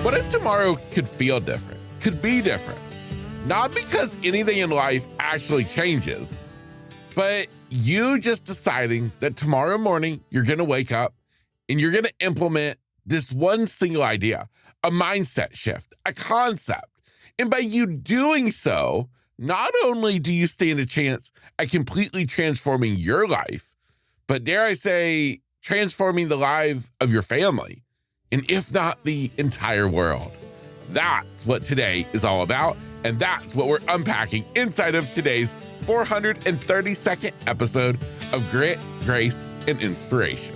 What if tomorrow could feel different, could be different? Not because anything in life actually changes, but you just deciding that tomorrow morning you're going to wake up and you're going to implement this one single idea, a mindset shift, a concept. And by you doing so, not only do you stand a chance at completely transforming your life, but dare I say, transforming the life of your family, and if not the entire world. That's what today is all about, and that's what we're unpacking inside of today's 432nd episode of Grit, Grace, and Inspiration.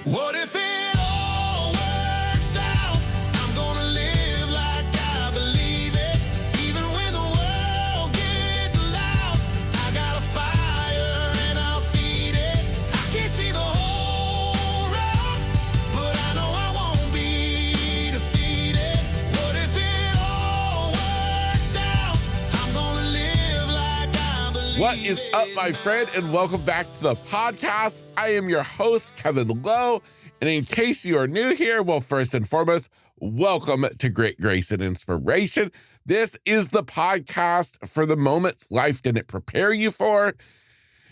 What if it all works out? I'm gonna live like I believe it. Even when the world gets loud, I got a fire and I'll feed it. I can't see the whole road, but I know I won't be defeated. What if it all works out? I'm gonna live like I believe it. What is up, my friend, and welcome back to the podcast. I am your host, Kevin Lowe, and in case you are new here, well, first and foremost, welcome to Grit, Grace, and Inspiration. This is the podcast for the moments life didn't prepare you for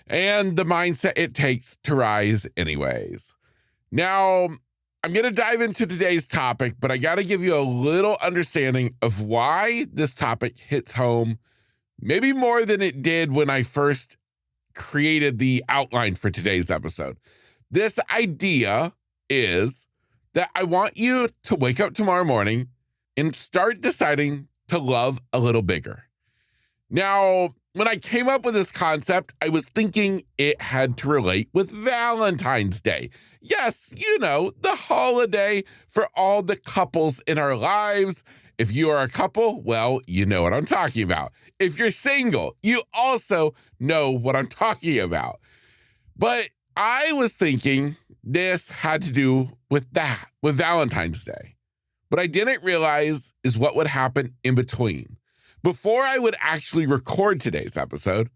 and the mindset it takes to rise anyways. Now, I'm going to dive into today's topic, but I got to give you a little understanding of why this topic hits home, maybe more than it did when I first created the outline for today's episode. This idea is that I want you to wake up tomorrow morning and start deciding to love a little bigger. Now, when I came up with this concept, I was thinking it had to relate with Valentine's Day. Yes, you know, the holiday for all the couples in our lives. If you are a couple, well, you know what I'm talking about. If you're single, you also know what I'm talking about. But I was thinking this had to do with that, with Valentine's Day. What I didn't realize is what would happen in between, before I would actually record today's episode.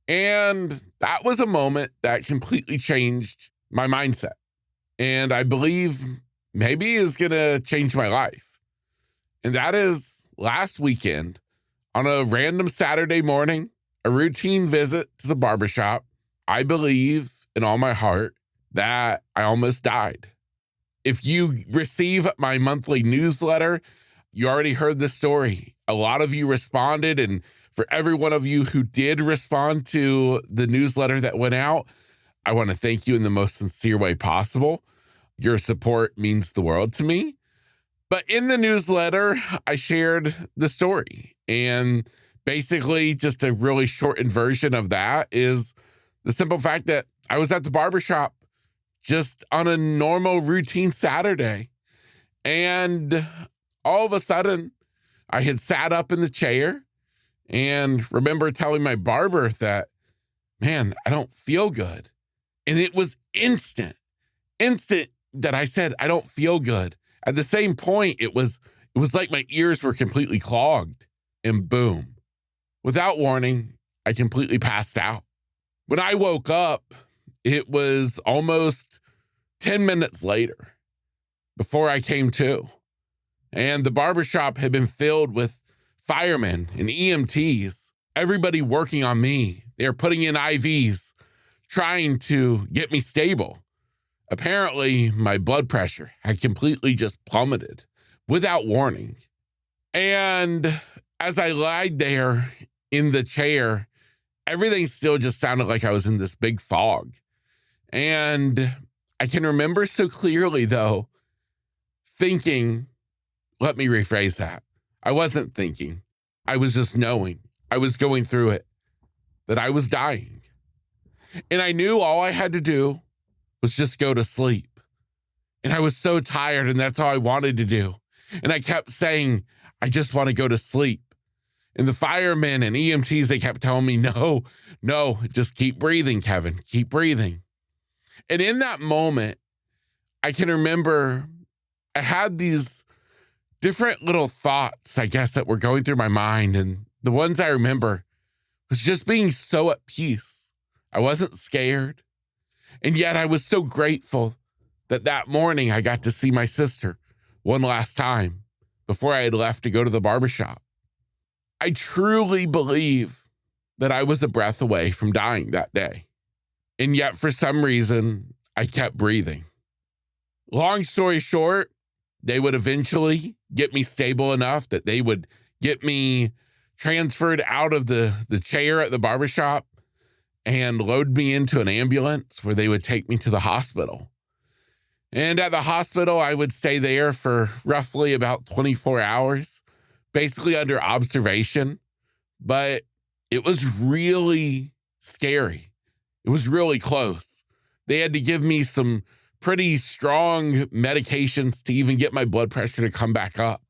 And that was a moment that completely changed my mindset. And I believe maybe is going to change my life. And that is last weekend, on a random Saturday morning, a routine visit to the barbershop, I believe in all my heart that I almost died. If you receive my monthly newsletter, you already heard the story. A lot of you responded, and for every one of you who did respond to the newsletter that went out, I want to thank you in the most sincere way possible. Your support means the world to me. But in the newsletter, I shared the story. And basically, just a really shortened version of that is the simple fact that I was at the barbershop just on a normal routine Saturday. And all of a sudden, I had sat up in the chair and remember telling my barber that, man, I don't feel good. And it was instant that I said, I don't feel good. At the same point, it was like my ears were completely clogged, and boom, without warning, I completely passed out. When I woke up, it was almost 10 minutes later before I came to, and the barbershop had been filled with firemen and EMTs, everybody working on me. They were putting in IVs, trying to get me stable. Apparently, my blood pressure had completely just plummeted without warning. And as I lied there in the chair, everything still just sounded like I was in this big fog. And I can remember so clearly, though, thinking, let me rephrase that. I wasn't thinking. I was just knowing. I was going through it, that I was dying. And I knew all I had to do was just go to sleep. And I was so tired, and that's all I wanted to do. And I kept saying, I just want to go to sleep. And the firemen and EMTs, they kept telling me, no, just keep breathing, Kevin, keep breathing. And in that moment, I can remember I had these different little thoughts, I guess, that were going through my mind. And the ones I remember was just being so at peace. I wasn't scared. And yet I was so grateful that morning I got to see my sister one last time before I had left to go to the barbershop. I truly believe that I was a breath away from dying that day. And yet, for some reason, I kept breathing. Long story short, they would eventually get me stable enough that they would get me transferred out of the chair at the barbershop and load me into an ambulance where they would take me to the hospital. And at the hospital, I would stay there for roughly about 24 hours, basically under observation. But it was really scary. It was really close. They had to give me some pretty strong medications to even get my blood pressure to come back up.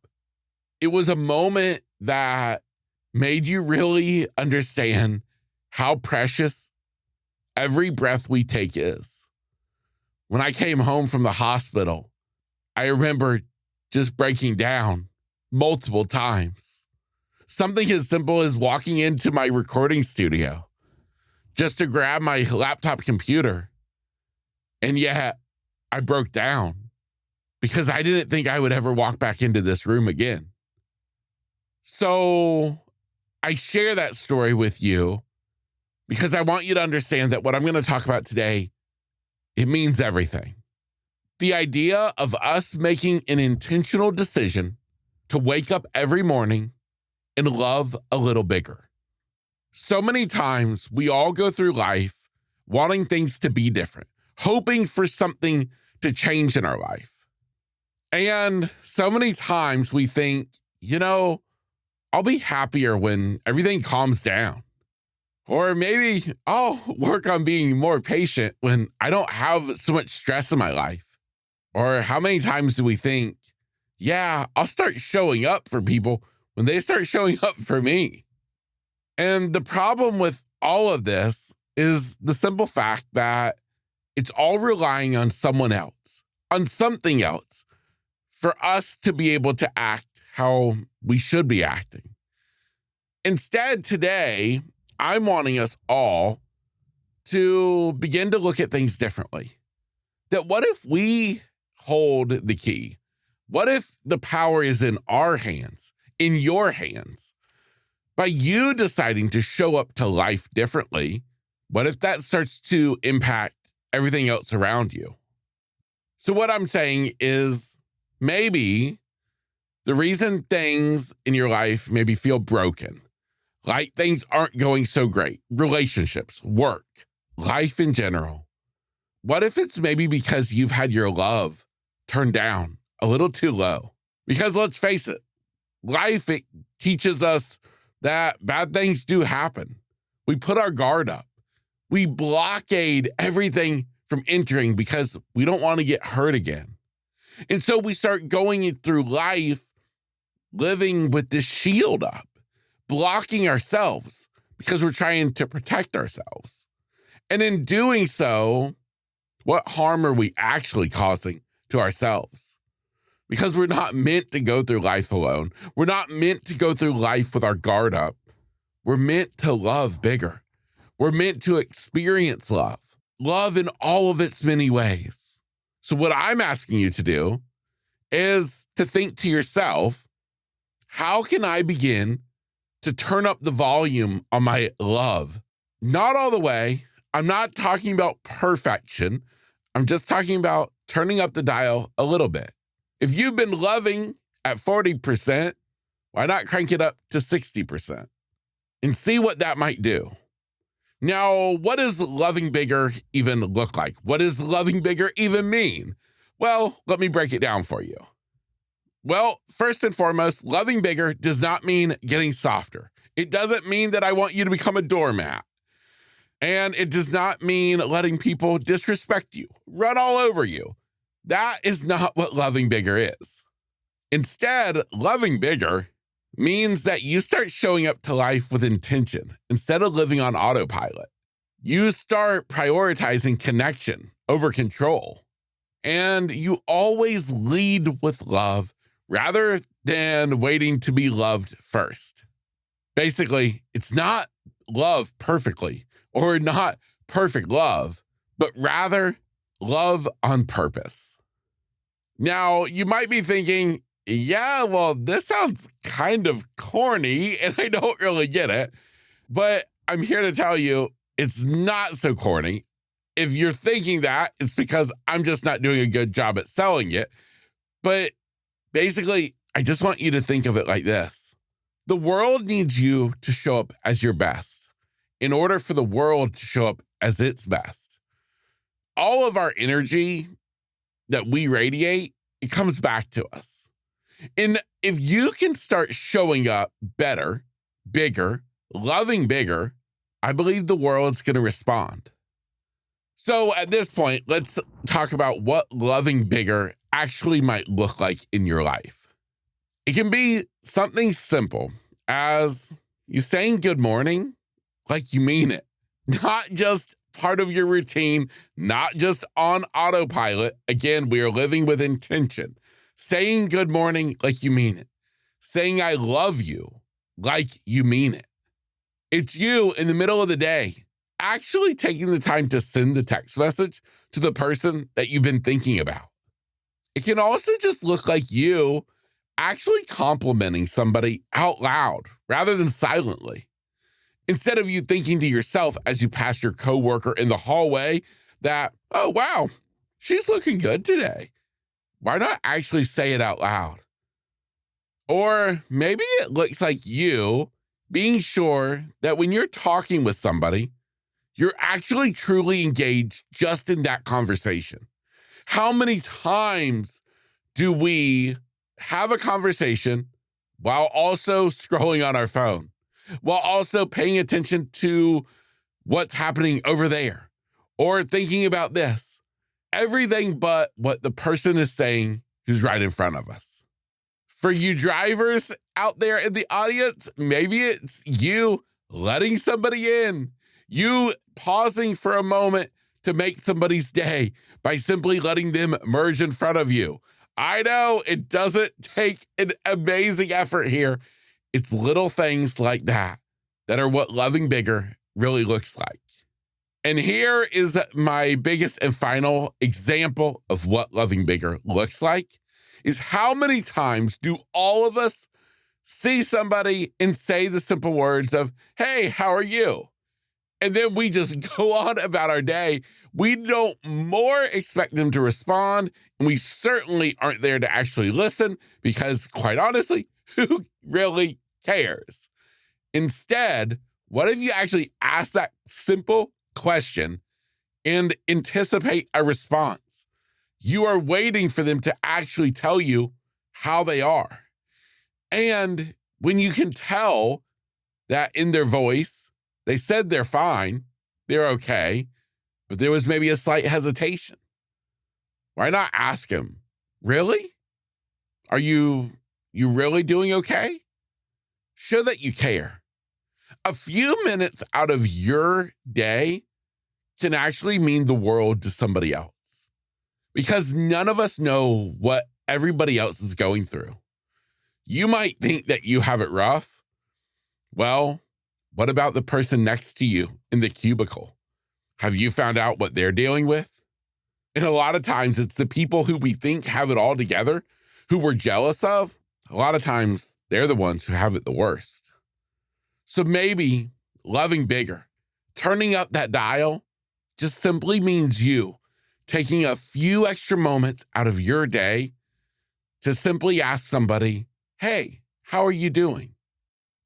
It was a moment that made you really understand how precious every breath we take is. When I came home from the hospital, I remember just breaking down multiple times. Something as simple as walking into my recording studio just to grab my laptop computer. And yet I broke down because I didn't think I would ever walk back into this room again. So I share that story with you because I want you to understand that what I'm going to talk about today, it means everything. The idea of us making an intentional decision to wake up every morning and love a little bigger. So many times we all go through life wanting things to be different, hoping for something to change in our life. And so many times we think, I'll be happier when everything calms down. Or maybe I'll work on being more patient when I don't have so much stress in my life. Or how many times do we think, I'll start showing up for people when they start showing up for me? And the problem with all of this is the simple fact that it's all relying on someone else, on something else, for us to be able to act how we should be acting. Instead, today, I'm wanting us all to begin to look at things differently. That what if we hold the key? What if the power is in our hands, in your hands? By you deciding to show up to life differently, what if that starts to impact everything else around you? So what I'm saying is maybe the reason things in your life maybe feel broken, like things aren't going so great, relationships, work, life in general. What if it's maybe because you've had your love turned down a little too low? Because let's face it, life, it teaches us that bad things do happen. We put our guard up. We blockade everything from entering because we don't want to get hurt again. And so we start going through life living with this shield up, blocking ourselves because we're trying to protect ourselves. And in doing so, what harm are we actually causing to ourselves? Because we're not meant to go through life alone. We're not meant to go through life with our guard up. We're meant to love bigger. We're meant to experience love in all of its many ways. So what I'm asking you to do is to think to yourself, how can I begin to turn up the volume on my love? Not all the way. I'm not talking about perfection. I'm just talking about turning up the dial a little bit. If you've been loving at 40%, why not crank it up to 60% and see what that might do? Now, what does loving bigger even look like? What does loving bigger even mean? Well, let me break it down for you. Well, first and foremost, loving bigger does not mean getting softer. It doesn't mean that I want you to become a doormat. And it does not mean letting people disrespect you, run all over you. That is not what loving bigger is. Instead, loving bigger means that you start showing up to life with intention instead of living on autopilot. You start prioritizing connection over control. And you always lead with love rather than waiting to be loved first. Basically, it's not love perfectly or not perfect love, but rather love on purpose. Now, you might be thinking, yeah, well, this sounds kind of corny and I don't really get it. But I'm here to tell you it's not so corny. If you're thinking that, it's because I'm just not doing a good job at selling it. But basically, I just want you to think of it like this. The world needs you to show up as your best in order for the world to show up as its best. All of our energy that we radiate, it comes back to us. And if you can start showing up better, bigger, loving bigger, I believe the world's going to respond. So at this point, let's talk about what loving bigger actually might look like in your life. It can be something simple as you saying good morning like you mean it, not just part of your routine, not just on autopilot. Again, we are living with intention. Saying good morning like you mean it. Saying I love you like you mean it. It's you in the middle of the day actually taking the time to send the text message to the person that you've been thinking about. It can also just look like you actually complimenting somebody out loud rather than silently. Instead of you thinking to yourself as you pass your coworker in the hallway that, oh, wow, she's looking good today. Why not actually say it out loud? Or maybe it looks like you being sure that when you're talking with somebody, you're actually truly engaged just in that conversation. How many times do we have a conversation while also scrolling on our phone, while also paying attention to what's happening over there, or thinking about this? Everything but what the person is saying who's right in front of us. For you drivers out there in the audience, maybe it's you letting somebody in, you pausing for a moment to make somebody's day by simply letting them merge in front of you. I know it doesn't take an amazing effort here. It's little things like that that are what loving bigger really looks like. And here is my biggest and final example of what loving bigger looks like, is how many times do all of us see somebody and say the simple words of, hey, how are you? And then we just go on about our day. We don't more expect them to respond, and we certainly aren't there to actually listen because, quite honestly, who really cares? Instead, what if you actually ask that simple question and anticipate a response? You are waiting for them to actually tell you how they are. And when you can tell that in their voice, they said they're fine, they're okay, but there was maybe a slight hesitation. Why not ask him, really? Are you really doing okay? Show that you care. A few minutes out of your day can actually mean the world to somebody else, because none of us know what everybody else is going through. You might think that you have it rough. Well, what about the person next to you in the cubicle? Have you found out what they're dealing with? And a lot of times it's the people who we think have it all together, who we're jealous of. A lot of times they're the ones who have it the worst. So maybe loving bigger, turning up that dial, just simply means you taking a few extra moments out of your day to simply ask somebody, hey, how are you doing?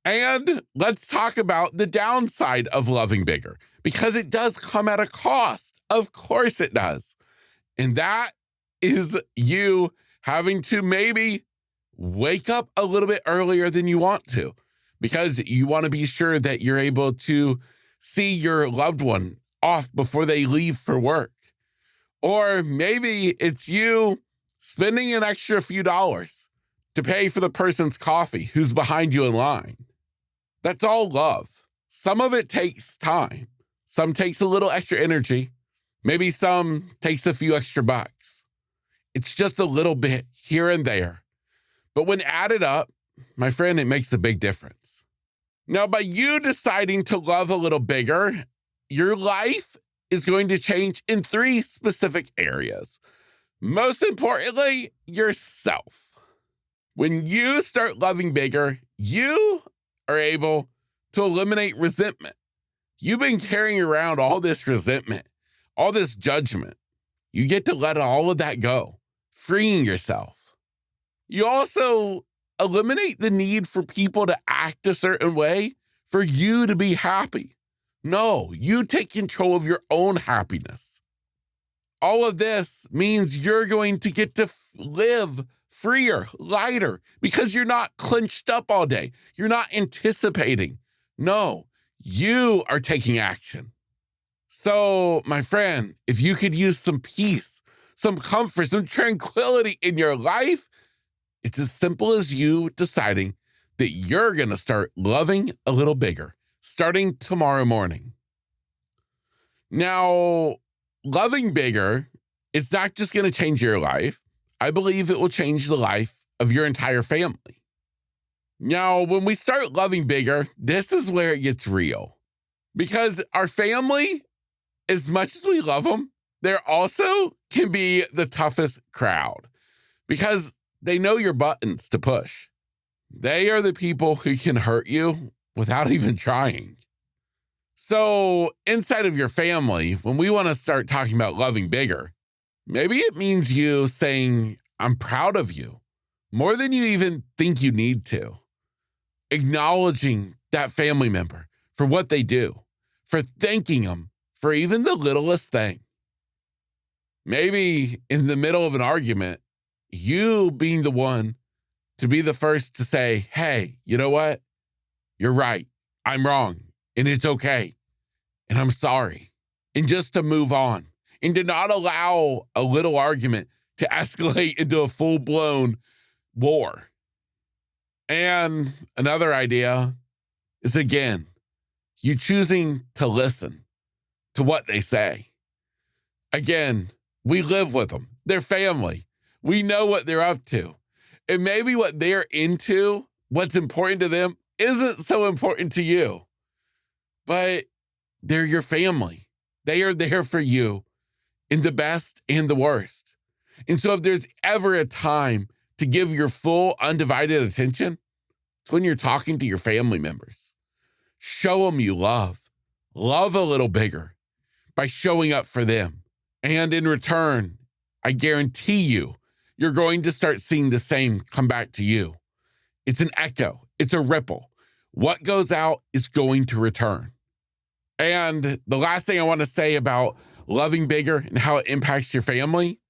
And let's talk about the downside of loving bigger, because it does come at a cost. Of course it does. And that is you having to maybe wake up a little bit earlier than you want to, because you want to be sure that you're able to see your loved one off before they leave for work. Or maybe it's you spending an extra few dollars to pay for the person's coffee who's behind you in line. That's all love. Some of it takes time. Some takes a little extra energy. Maybe some takes a few extra bucks. It's just a little bit here and there. But when added up, my friend, it makes a big difference. Now, by you deciding to love a little bigger, your life is going to change in 3 specific areas. Most importantly, yourself. When you start loving bigger, you are able to eliminate resentment. You've been carrying around all this resentment, all this judgment. You get to let all of that go, freeing yourself. You also eliminate the need for people to act a certain way for you to be happy. No, you take control of your own happiness. All of this means you're going to get to live freer, lighter, because you're not clenched up all day. You're not anticipating. No, you are taking action. So, my friend, if you could use some peace, some comfort, some tranquility in your life, it's as simple as you deciding that you're going to start loving a little bigger, starting tomorrow morning. Now, loving bigger, it's not just going to change your life. I believe it will change the life of your entire family. Now, when we start loving bigger, this is where it gets real. Because our family, as much as we love them, they also can be the toughest crowd. Because they know your buttons to push. They are the people who can hurt you without even trying. So inside of your family, when we want to start talking about loving bigger, maybe it means you saying, I'm proud of you, more than you even think you need to. Acknowledging that family member for what they do, for thanking them for even the littlest thing. Maybe in the middle of an argument, you being the one to be the first to say, hey, you know what? You're right. I'm wrong. And it's okay. And I'm sorry. And just to move on. And to not allow a little argument to escalate into a full-blown war. And another idea is, again, you choosing to listen to what they say. Again, we live with them. They're family. We know what they're up to. And maybe what they're into, what's important to them, isn't so important to you. But they're your family. They are there for you in the best and the worst. And so if there's ever a time to give your full undivided attention, it's when you're talking to your family members. Show them you love. Love a little bigger by showing up for them. And in return, I guarantee you're going to start seeing the same come back to you. It's an echo. It's a ripple. What goes out is going to return. And the last thing I want to say about loving bigger and how it impacts your family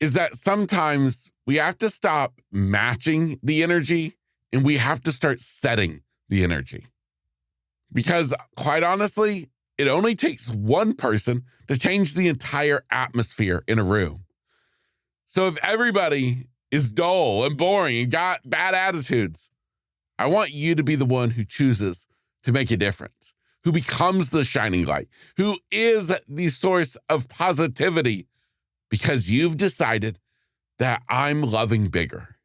is that sometimes we have to stop matching the energy and we have to start setting the energy. Because quite honestly, it only takes one person to change the entire atmosphere in a room. So if everybody is dull and boring and got bad attitudes, I want you to be the one who chooses to make a difference, who becomes the shining light, who is the source of positivity, because you've decided that I'm loving bigger.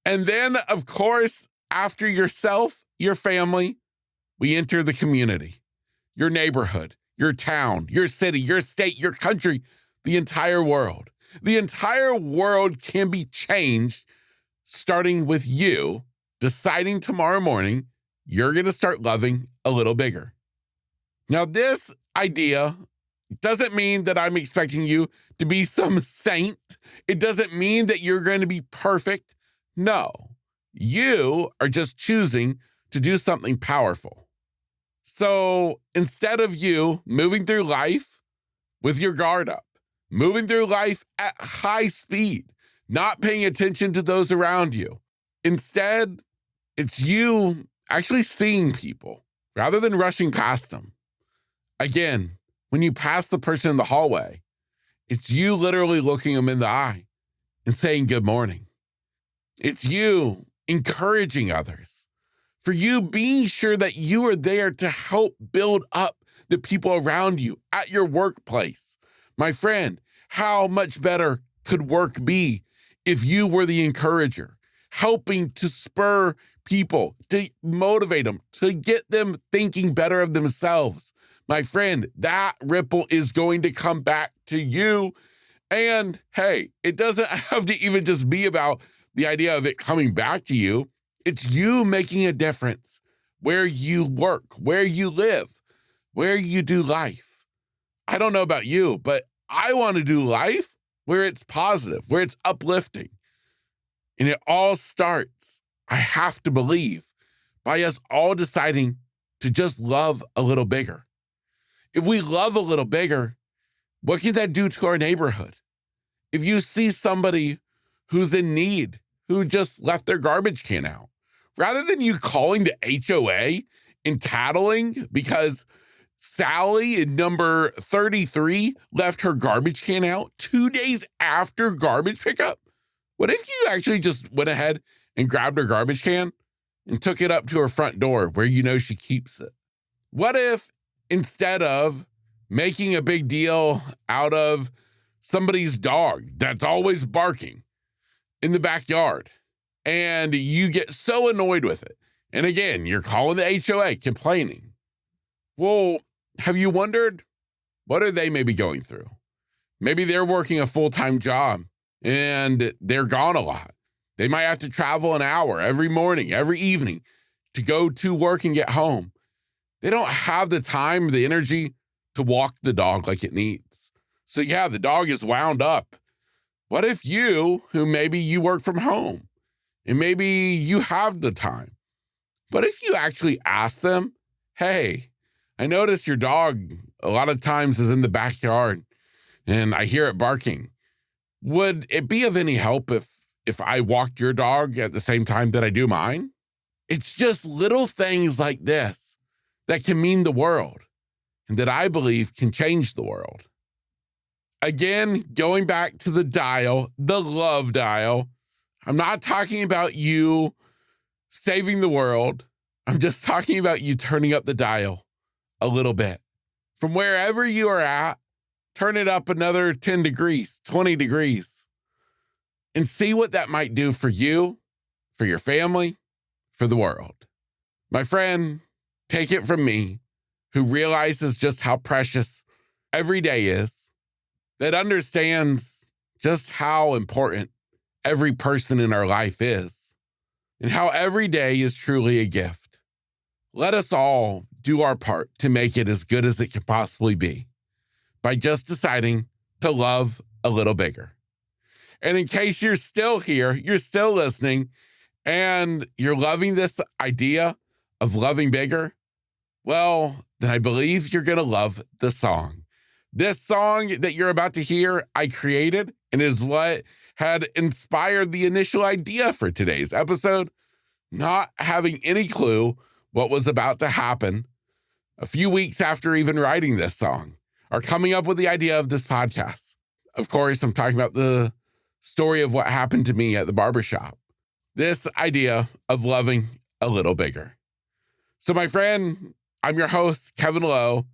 And then, of course, after yourself, your family, we enter the community, your neighborhood, your town, your city, your state, your country, the entire world. The entire world can be changed starting with you deciding tomorrow morning you're going to start loving a little bigger. Now, this idea doesn't mean that I'm expecting you to be some saint. It doesn't mean that you're going to be perfect. No, you are just choosing to do something powerful. So instead of you moving through life with your guard up, moving through life at high speed, not paying attention to those around you, instead, it's you actually seeing people rather than rushing past them. Again, when you pass the person in the hallway, it's you literally looking them in the eye and saying good morning. It's you encouraging others, for you being sure that you are there to help build up the people around you at your workplace. My friend, how much better could work be if you were the encourager, helping to spur people, to motivate them, to get them thinking better of themselves? My friend, that ripple is going to come back to you And hey, it doesn't have to even just be about the idea of it coming back to you. It's you making a difference where you work, where you live, where you do life. I don't know about you, but I want to do life where it's positive, where it's uplifting. And it all starts, I have to believe, by us all deciding to just love a little bigger. If we love a little bigger, what can that do to our neighborhood? If you see somebody who's in need, who just left their garbage can out, rather than you calling the HOA and tattling because Sally in number 33 left her garbage can out 2 days after garbage pickup, what if you actually just went ahead and grabbed her garbage can and took it up to her front door where you know she keeps it? What if instead of making a big deal out of somebody's dog that's always barking in the backyard and you get so annoyed with it, and again, you're calling the HOA complaining, well, have you wondered what are they maybe going through? Maybe they're working a full-time job and they're gone a lot. They might have to travel an hour every morning, every evening to go to work and get home. They don't have the time, the energy to walk the dog like it needs. So yeah, the dog is wound up. What if you, who maybe you work from home and maybe you have the time, what if you actually ask them, hey, I noticed your dog a lot of times is in the backyard and I hear it barking. Would it be of any help if I walked your dog at the same time that I do mine? It's just little things like this that can mean the world and that I believe can change the world. Again, going back to the dial, the love dial, I'm not talking about you saving the world. I'm just talking about you turning up the dial a little bit. From wherever you are at, turn it up another 10 degrees, 20 degrees, and see what that might do for you, for your family, for the world. My friend, take it from me, who realizes just how precious every day is, that understands just how important every person in our life is, and how every day is truly a gift. Let us all do our part to make it as good as it can possibly be by just deciding to love a little bigger. And in case you're still here, you're still listening, and you're loving this idea of loving bigger, well, then I believe you're going to love the song. This song that you're about to hear, I created, and is what had inspired the initial idea for today's episode, not having any clue what was about to happen a few weeks after even writing this song, or coming up with the idea of this podcast. Of course, I'm talking about the story of what happened to me at the barbershop. This idea of loving a little bigger. So my friend, I'm your host, Kevin Lowe.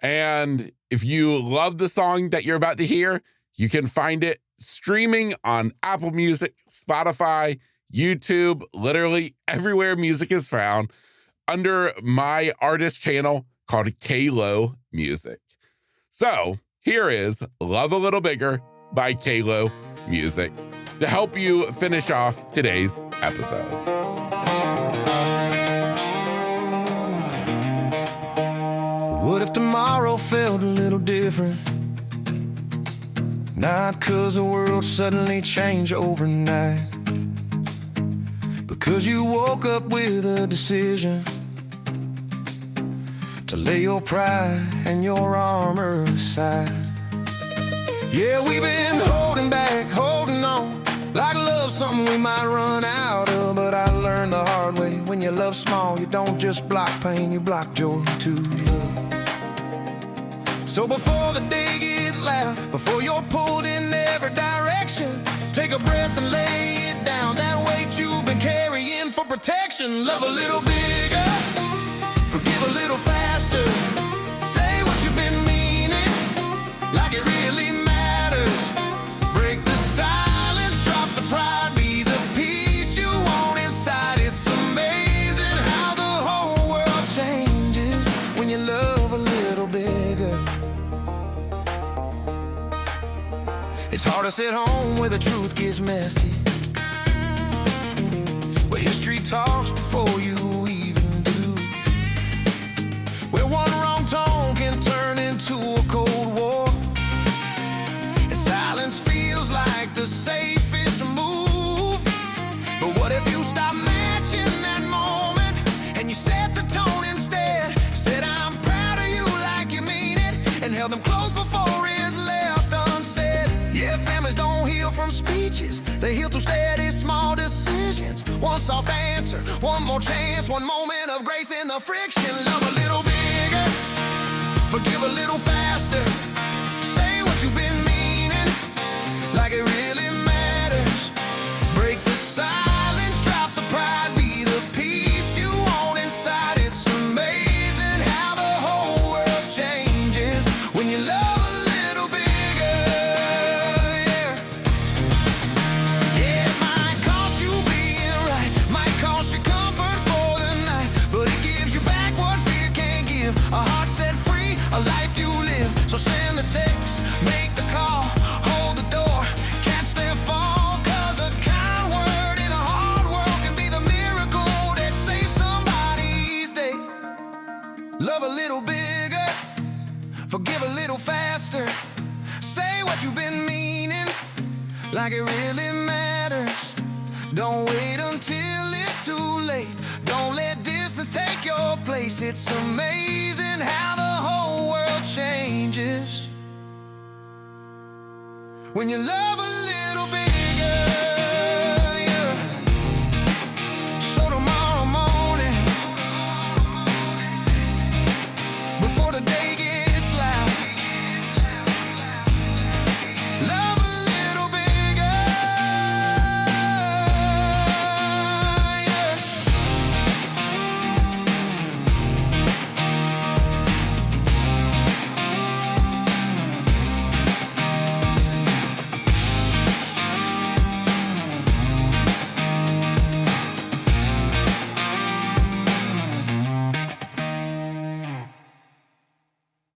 And if you love the song that you're about to hear, you can find it streaming on Apple Music, Spotify, YouTube, literally everywhere music is found, under my artist channel called Lowe Music. So here is Love a Little Bigger by Lowe Music to help you finish off today's episode. What if tomorrow felt a little different? Not 'cause the world suddenly changed overnight, because you woke up with a decision to lay your pride and your armor aside. Yeah, we've been holding back, holding on, like love's something we might run out of. But I learned the hard way, when you love small, you don't just block pain, you block joy too. So before the day gets loud, before you're pulled in every direction, take a breath and lay it down. That weight you've been carrying for protection. Love a little bigger, forgive a little faster. Say what you've been meaning, like it really matters. Break the silence, drop the pride, be the peace you want inside. It's amazing how the whole world changes when you love a little bigger. to sit home where the truth gets messy, where history talks before you even do, where one wrong tone can turn into a cold war, and silence feels like the safest move. But what if you stop matching that moment and you set the tone instead? Said I'm proud of you like you mean it, and held them close before it's left unsaid. Yeah, families don't heal from speeches, they heal through steady small decisions. One soft answer, one more chance, one moment of grace in the friction. Love a little bigger, forgive a little faster, say what you've been meaning like it really matters. Break the silence, drop the pride, be the peace you want inside. It's amazing how the whole world changes when you love a little bigger. Yeah, yeah, it might cost you being right, might cost you comfort for the night, but it gives you back what fear can't give. A heart set free, a life you live. So send the text, make the call, hold the door, catch their fall. 'Cause a kind word in a hard world can be the miracle that saves somebody's day. Love a little bigger, forgive a little faster, say what you've been meaning like it really matters. Don't wait until it's too late, don't let distance take your place. It's amazing how the whole world changes when you love a